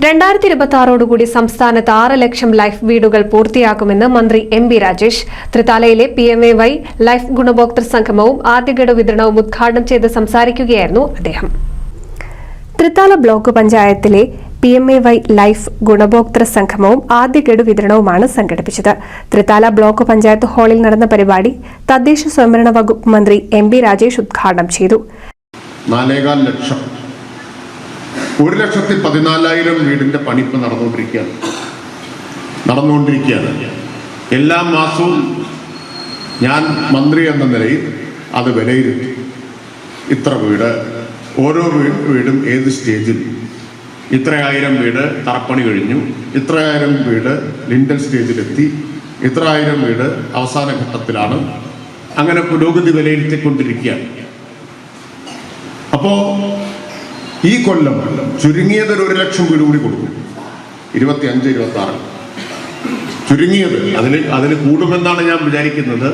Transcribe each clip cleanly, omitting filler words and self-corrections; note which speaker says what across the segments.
Speaker 1: 2026 സംസ്ഥാനത്ത് 6 ലക്ഷം ലൈഫ് വീടുകൾ പൂർത്തിയാക്കുമെന്ന് മന്ത്രി എം.ബി. രാജേഷ്. തൃത്താലയിലെ PMAY ലൈഫ് ഗുണഭോക്തൃ സംഗമവും ആദ്യഗഡു വിതരണവും ഉദ്ഘാടനം ചെയ്ത് സംസാരിക്കുകയായിരുന്നു അദ്ദേഹം. തൃത്താല ബ്ലോക്ക് പഞ്ചായത്തിലെ PMAY ലൈഫ് ഗുണഭോക്തൃ സംഗമവും ആദ്യഗഡു വിതരണവുമാണ് സംഘടിപ്പിച്ചത്. തൃത്താല ബ്ലോക്ക് പഞ്ചായത്ത് ഹാളിൽ നടന്ന പരിപാടി തദ്ദേശ സ്വയംഭരണ വകുപ്പ് മന്ത്രി എം.ബി. രാജേഷ് ഉദ്ഘാടനം ചെയ്തു.
Speaker 2: 1,14,000 വീടിന്റെ പണി ഇപ്പം നടന്നുകൊണ്ടിരിക്കുകയാണ്. എല്ലാ മാസവും ഞാൻ മന്ത്രി എന്ന നിലയിൽ അത് വിലയിരുത്തി. ഇത്ര വീട്, ഓരോ വീടും ഏത് സ്റ്റേജിൽ, ഇത്രയായിരം വീട് തറപ്പണി കഴിഞ്ഞു, ഇത്രയായിരം വീട് ലിൻഡൽ സ്റ്റേജിലെത്തി, ഇത്രയായിരം വീട് അവസാന ഘട്ടത്തിലാണ്. അങ്ങനെ പുരോഗതി വിലയിരുത്തിക്കൊണ്ടിരിക്കുകയാണ്. അപ്പോൾ ഈ കൊല്ലം ചുരുങ്ങിയത് 1 ലക്ഷം വീട് കൂടി കൊടുക്കും. 25-26 ചുരുങ്ങിയത്. അതിന് കൂടുമെന്നാണ് ഞാൻ വിചാരിക്കുന്നത്.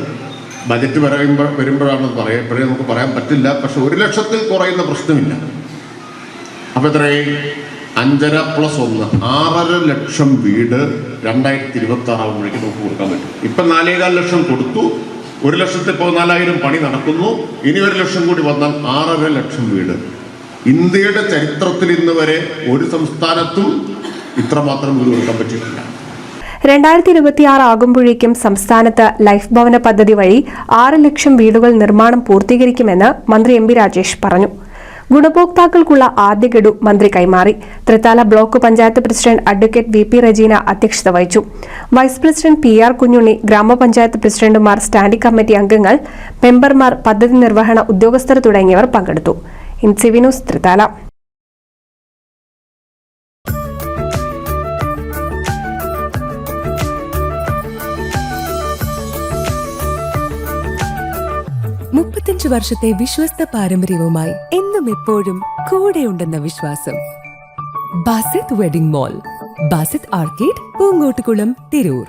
Speaker 2: ബജറ്റ് വരുമ്പോഴാണ് ഇപ്പോഴേ നമുക്ക് പറയാൻ പറ്റില്ല. പക്ഷെ 1 ലക്ഷത്തിൽ കുറയുന്ന പ്രശ്നമില്ല. അപ്പൊ എത്രയായി? 5.5 + 1 6.5 ലക്ഷം വീട് 2026 ആകുമ്പോഴേക്കും നമുക്ക് കൊടുക്കാൻ പറ്റും. ഇപ്പൊ 4.25 ലക്ഷം കൊടുത്തു. 1,14,000 പണി നടക്കുന്നു. ഇനി 1 ലക്ഷം കൂടി വന്നാൽ 6.5 ലക്ഷം വീട്. ഇന്ത്യയുടെ ചരിത്രത്തിൽ ഇന്ന് വരെ ഒരു സംസ്ഥാനത്തും ഇത്രമാത്രം വീട് കൊടുക്കാൻ പറ്റിയിട്ടില്ല.
Speaker 1: 2026 ആകുമ്പോഴേക്കും സംസ്ഥാനത്ത് ലൈഫ് ഭവന പദ്ധതി വഴി 6 ലക്ഷം വീടുകൾ നിർമ്മാണം പൂർത്തീകരിക്കുമെന്ന് മന്ത്രി എം.ബി. രാജേഷ് പറഞ്ഞു. ഗുണഭോക്താക്കൾക്കുള്ള ആദ്യ ഗഡു മന്ത്രി കൈമാറി. Thrithala block panchayat president advocate VP Rejeena അധ്യക്ഷത വഹിച്ചു. വൈസ് പ്രസിഡന്റ് PR കുഞ്ഞുണ്ണി, ഗ്രാമപഞ്ചായത്ത് പ്രസിഡന്റുമാർ, സ്റ്റാൻഡിംഗ് കമ്മിറ്റി അംഗങ്ങൾ, മെമ്പർമാർ, പദ്ധതി നിർവഹണ ഉദ്യോഗസ്ഥർ തുടങ്ങിയവർ പങ്കെടുത്തു. INCV news, Thrithala.
Speaker 3: വർഷത്തെ വിശ്വസ്ത പാരമ്പര്യവുമായി എന്നും എപ്പോഴും കൂടെയുണ്ടെന്ന വിശ്വാസം. Basith wedding mall, Basith arcade, Poonkottukulam, Tirur.